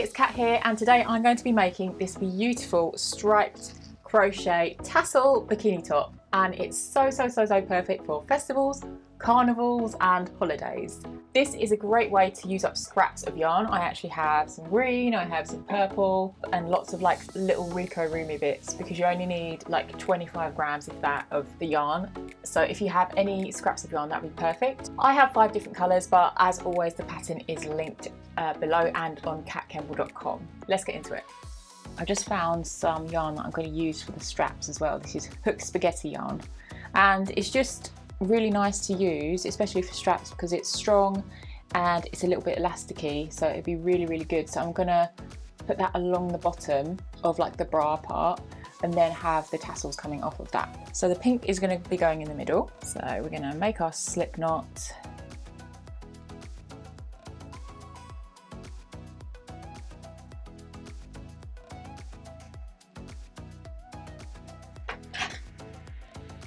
it's Kat here, and today I'm going to be making this beautiful striped crochet tassel bikini top, and it's so perfect for festivals, carnivals and holidays. This is a great way to use up scraps of yarn. I actually have some green, I have some purple and lots of like little Rico Rumi bits, because you only need like 25 grams of that of the yarn. So if you have any scraps of yarn, that'd be perfect. I have 5 different colours, but as always the pattern is linked below and on catkemble.com. Let's get into it. I just found some yarn that I'm going to use for the straps as well. This is hook spaghetti yarn, and it's just really nice to use, especially for straps, because it's strong and it's a little bit elasticy, so it'd be really good. So I'm gonna put that along the bottom of like the bra part, and then have the tassels coming off of that. So the pink is going to be going in the middle, so we're going to make our slip knot.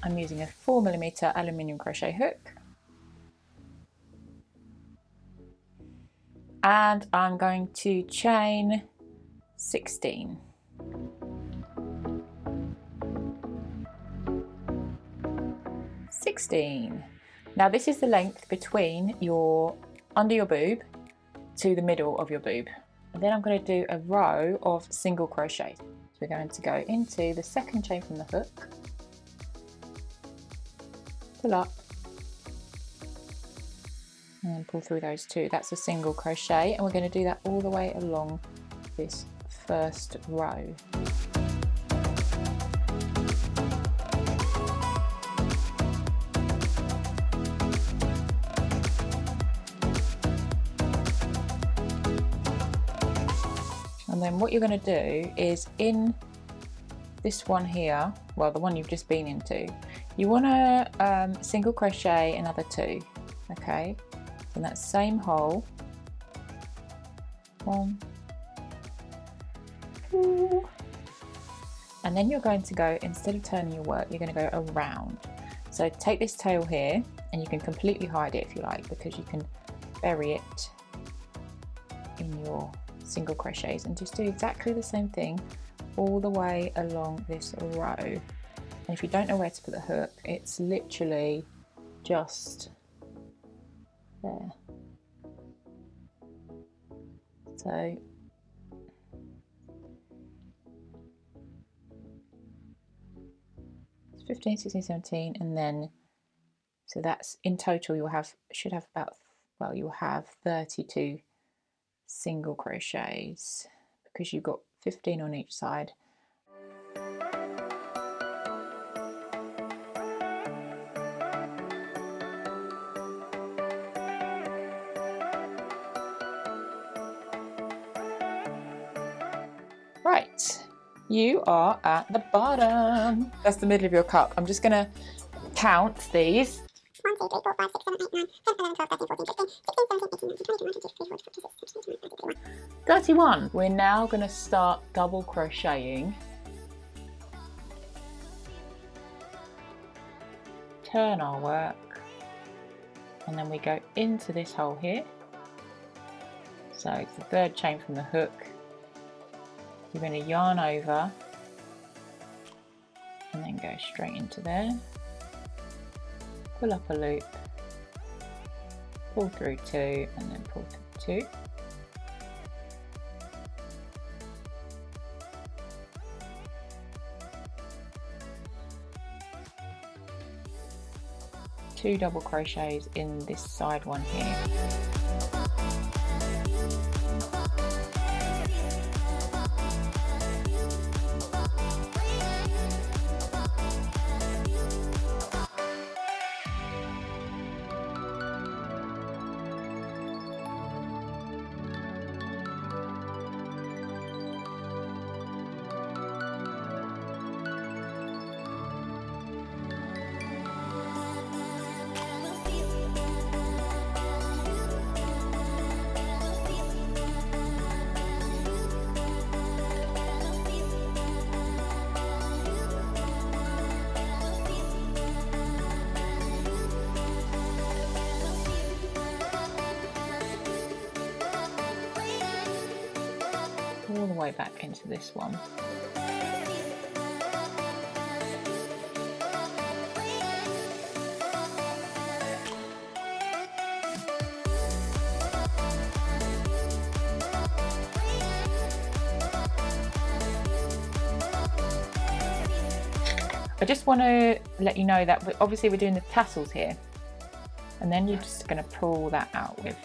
I'm using a 4mm aluminium crochet hook, and I'm going to chain 16. Now this is the length between your under your boob to the middle of your boob, and then I'm going to do a row of single crochet. So we're going to go into the second chain from the hook, pull up and then pull through those 2. That's a single crochet, and we're going to do that all the way along this first row. And then what you're going to do is, in this one here, well the one you've just been into, you want to single crochet another 2, okay? So in that same hole, 1, 2, and then you're going to go, instead of turning your work, you're going to go around. So take this tail here, and you can completely hide it if you like, because you can bury it in your single crochets, and just do exactly the same thing all the way along this row. And if you don't know where to put the hook, it's literally just there. So it's 15, 16, 17, and then so that's in total you'll have, should have about, well, you'll have 32 single crochets, because you've got 15 on each side. Right, you are at the bottom. That's the middle of your cup. I'm just gonna count these. 1, 2, 3, 4, 5, 6, 7, 8, 9, 10, 11, 12, 13, 14, 15, 16, 17, 18, 19, 20, 21, 22, 23, 24, 25, 26, 27, 28, 29, 30, 31. We're now going to start double crocheting. Turn our work, and then we go into this hole here. So it's the 3rd chain from the hook. You're going to yarn over and then go straight into there. Pull up a loop, pull through 2, and then pull through 2. Two double crochets in this side one here. all the way back into this one. I just want to let you know that obviously we're doing the tassels here, and then you're just going to pull that out with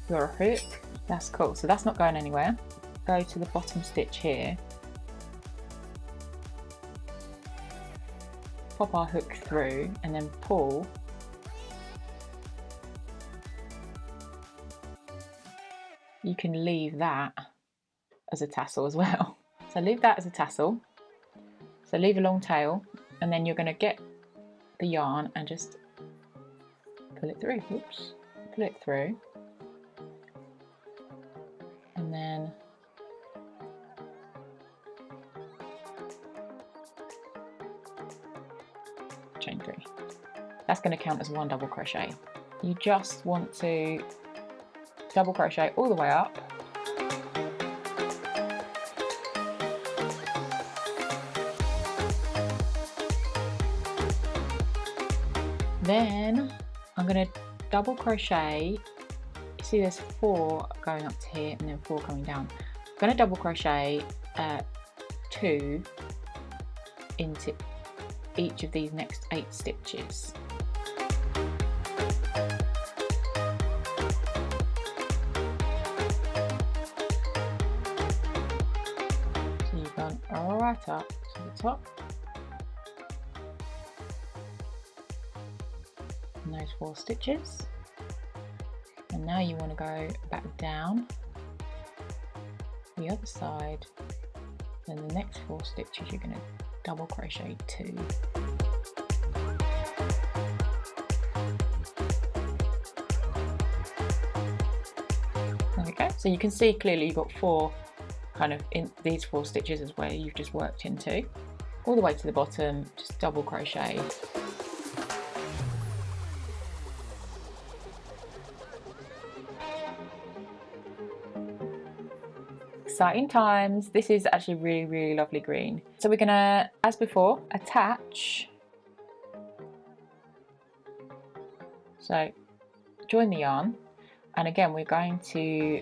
your hook. That's cool, so that's not going anywhere. Go to the bottom stitch here, pop our hook through and then pull. You can leave that as a tassel as well. So leave that as a tassel. So leave a long tail, and then you're going to get the yarn and just pull it through. Oops, pull it through, and then chain 3. That's going to count as 1 double crochet. You just want to double crochet all the way up. Then I'm going to double crochet. You see there's 4 going up to here and then 4 coming down. I'm going to double crochet 2 into each of these next 8 stitches. So you've gone right up to the top. And those 4 stitches, and now you want to go back down the other side, and the next 4 stitches you're going to double crochet 2. There we go. So you can see clearly you've got 4 kind of in these 4 stitches is where you've just worked into, all the way to the bottom. Just double crochet. Exciting times. This is actually really lovely green. So we're gonna, as before, attach. So join the yarn, and again we're going to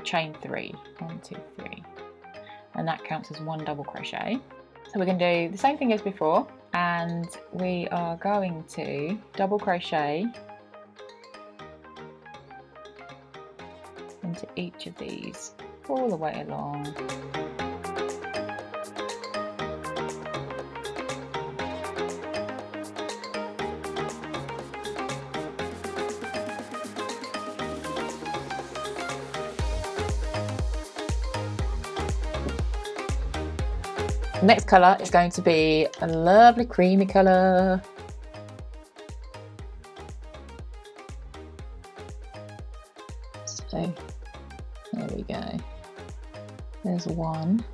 chain 3. 1, 2, 3, and that counts as 1 double crochet. So we're going to do the same thing as before, and we are going to double crochet into each of these all the way along. The next colour is going to be a lovely creamy colour. So there we go. There's 1.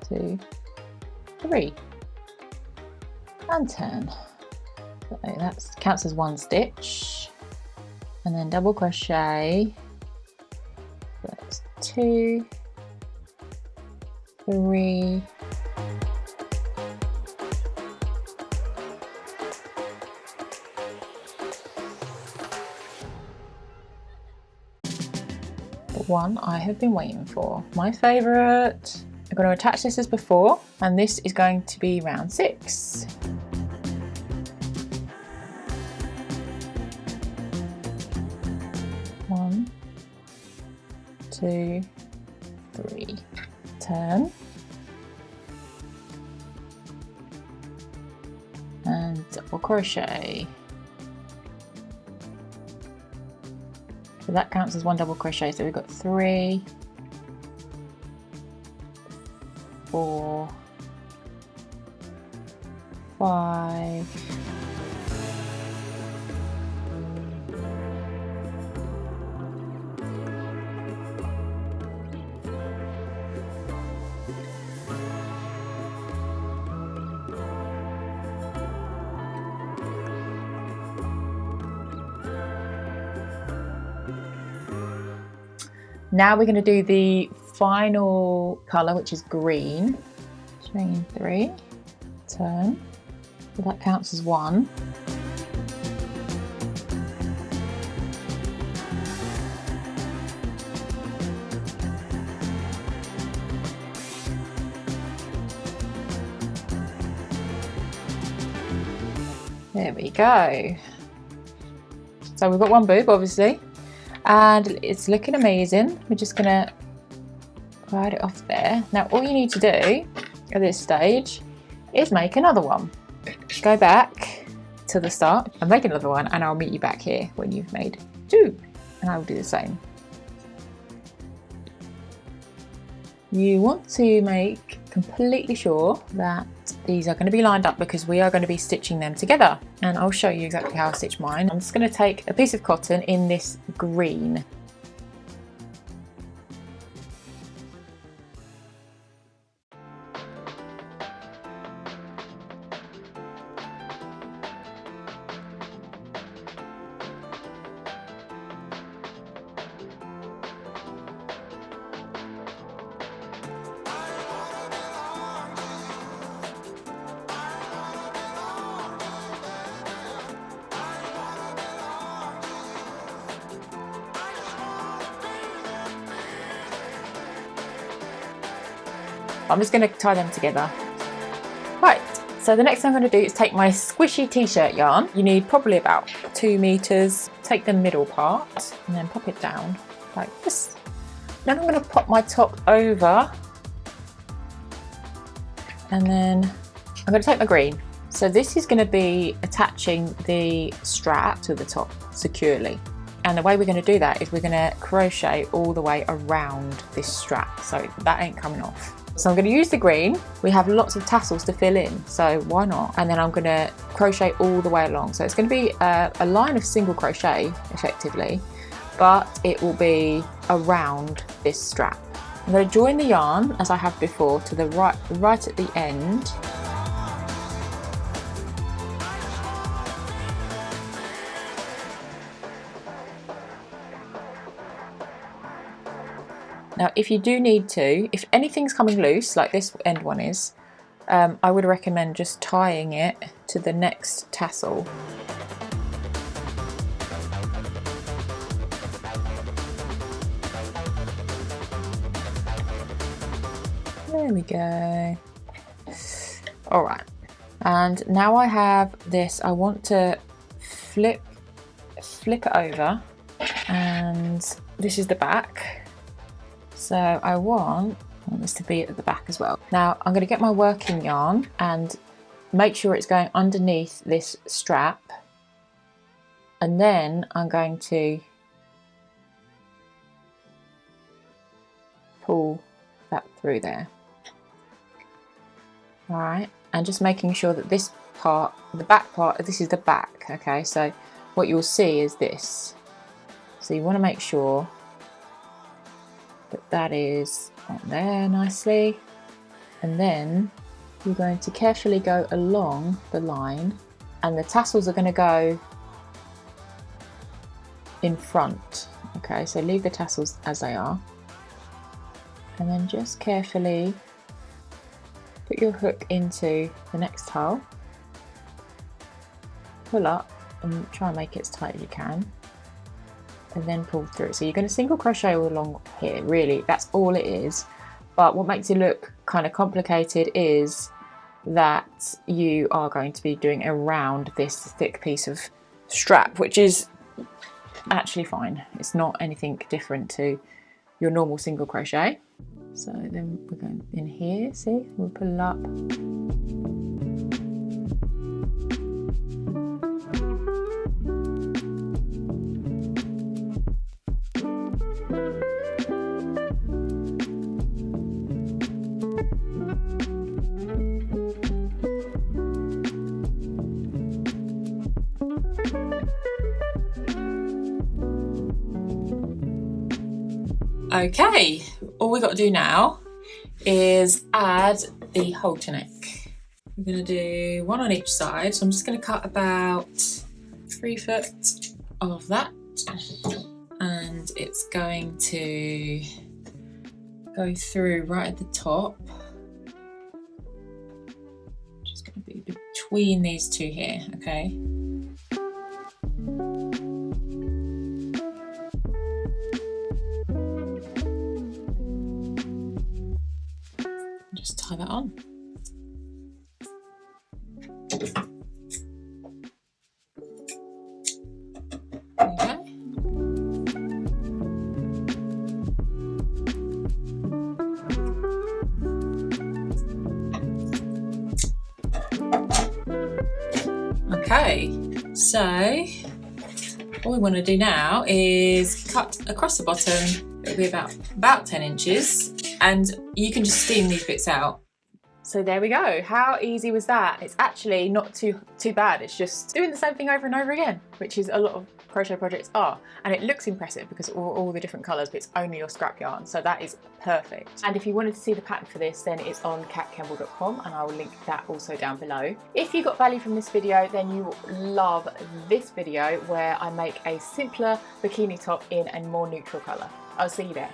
2, 3, and 10. So that counts as 1 stitch, and then double crochet. That's 2, 3, 1 I have been waiting for, my favourite. I'm going to attach this as before, and this is going to be round 6. One, 2, 3, turn, and double crochet. So that counts as 1 double crochet. So we've got 3, 4, 5, 6, Now we're going to do the final colour, which is green. Chain 3, turn, so that counts as 1. There we go. So we've got one boob, obviously, and it's looking amazing. We're just gonna ride it off there. Now all you need to do at this stage is make another one. Go back to the start and make another one, and I'll meet you back here when you've made 2, and I will do the same. You want to make completely sure that these are going to be lined up because we are going to be stitching them together, and I'll show you exactly how I stitch mine. I'm just going to take a piece of cotton in this green. I'm just going to tie them together. Right, so the next thing I'm going to do is take my squishy t-shirt yarn. You need probably about 2 meters. Take the middle part and then pop it down like this. Then I'm going to pop my top over, and then I'm going to take my green. So this is going to be attaching the strap to the top securely. And the way we're going to do that is we're going to crochet all the way around this strap, so that ain't coming off. So I'm going to use the green. We have lots of tassels to fill in, so why not? And then I'm going to crochet all the way along. So it's going to be a line of single crochet effectively, but it will be around this strap. I'm going to join the yarn as I have before to the right at the end. Now, if you do need to, if anything's coming loose, like this end one is, I would recommend just tying it to the next tassel. There we go. All right, and now I have this. I want to flip it over, and this is the back. So I want this to be at the back as well. Now I'm going to get my working yarn and make sure it's going underneath this strap, and then I'm going to pull that through there. All right, and just making sure that this part, the back part, this is the back. Okay, so what you'll see is this. So you want to make sure that that is on there nicely, and then you're going to carefully go along the line, and the tassels are going to go in front. Okay, so leave the tassels as they are, and then just carefully put your hook into the next hole, pull up and try and make it as tight as you can, and then pull through. So you're going to single crochet all along here, really, that's all it is. But what makes it look kind of complicated is that you are going to be doing around this thick piece of strap, which is actually fine. It's not anything different to your normal single crochet. So then we're going in here, see, we'll pull it up. Okay, all we've got to do now is add the halter neck. We're going to do one on each side, so I'm just going to cut about 3 foot of that, and it's going to go through right at the top. Just going to be between these two here, okay? Just tie that on. Okay. Okay, so what we want to do now is cut across the bottom. It'll be about 10 inches, and you can just steam these bits out. So there we go. How easy was that? It's actually not too bad. It's just doing the same thing over and over again, which is a lot of crochet projects are. And it looks impressive because all the different colours, but it's only your scrap yarn. So that is perfect. And if you wanted to see the pattern for this, then it's on catkemble.com, and I will link that also down below. If you got value from this video, then you will love this video where I make a simpler bikini top in a more neutral colour. I'll see you there.